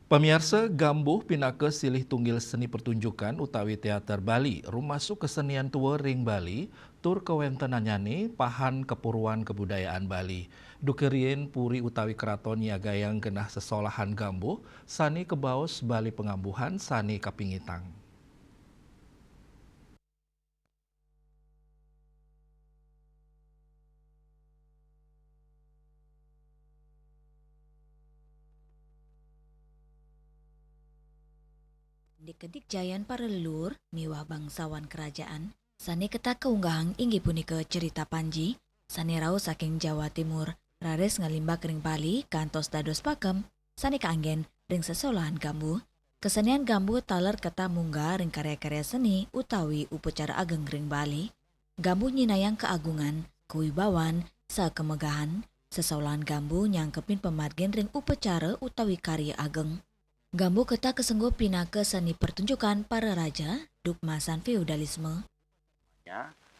Pemirsa Gambuh pinake silih tunggil seni pertunjukan utawi teater Bali, rumasuk kesenian tua ring Bali, tur kewentenan nyani pahan kepuruan kebudayaan Bali. Dukerien puri utawi keraton Niagayang genah sesolahan Gambuh, sani kebaos Bali pengambuhan sani kapingitang. Di Kedikjayan para leluhur, miwah bangsawan kerajaan, sani keta keunggahang inggi punika cerita Panji, sani rau saking Jawa Timur, rares ngalimbak ring Bali, kantos dados pakem, sani kaanggen ring sesolahan Gambuh. Kesenian Gambuh taler keta munggah ring karya-karya seni utawi upacara ageng ring Bali. Gambuh nyinayang keagungan, kewibawan, sakemegahan, sesolahan Gambuh nyangkepin pemargin ring upacara utawi karya ageng. Gambuh keta kesenggo pinake seni pertunjukan para raja, dukmasan feudalisme.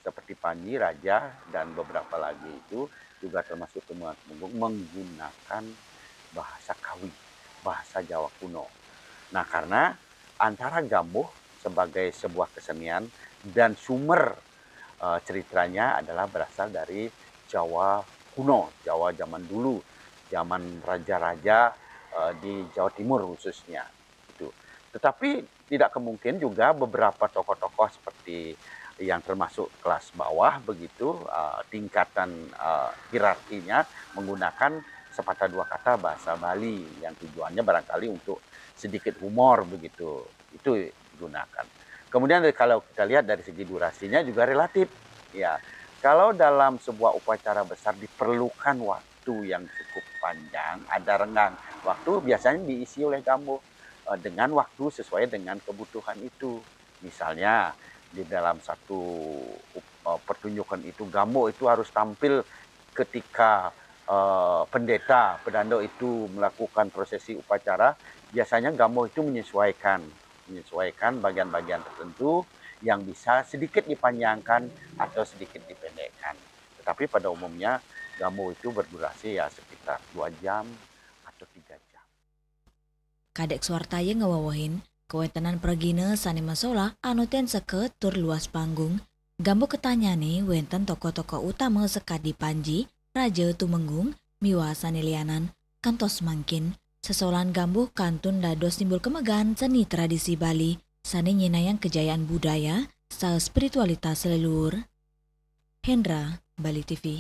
Seperti Panji, Raja, dan beberapa lagi itu juga termasuk Temenggung menggunakan bahasa Kawi, bahasa Jawa kuno. Nah, karena antara Gambuh sebagai sebuah kesenian dan sumber ceritanya adalah berasal dari Jawa kuno, Jawa zaman dulu, zaman raja-raja di Jawa Timur khususnya. Itu. Tetapi tidak kemungkin juga beberapa tokoh-tokoh seperti yang termasuk kelas bawah begitu tingkatan hierarkinya menggunakan sepatah dua kata bahasa Bali yang tujuannya barangkali untuk sedikit humor begitu. Itu digunakan. Kemudian kalau kita lihat dari segi durasinya juga relatif. Ya, kalau dalam sebuah upacara besar diperlukan waktu yang cukup panjang, ada renggang waktu biasanya diisi oleh Gambuh dengan waktu sesuai dengan kebutuhan itu. Misalnya di dalam satu pertunjukan itu Gambuh itu harus tampil ketika pendeta pedando itu melakukan prosesi upacara. Biasanya Gambuh itu menyesuaikan bagian-bagian tertentu yang bisa sedikit dipanjangkan atau sedikit dipendekkan. Tetapi pada umumnya Gambuh itu berdurasi ya sekitar 2 jam atau 3 jam. Kadek suartaya ngewawahin, kewentenan pergine sani masola anuten seket tur luas panggung. Gambuh ketanyane wenten toko-toko utama sekat di Panji, Raja Tumenggung, miwa sani lianan, kantos mangkin. Sesolahan Gambuh kantun dados simbol kemegahan seni tradisi Bali, sani nyinayang kejayaan budaya, sa spiritualitas leluhur. Hendra, Bali TV.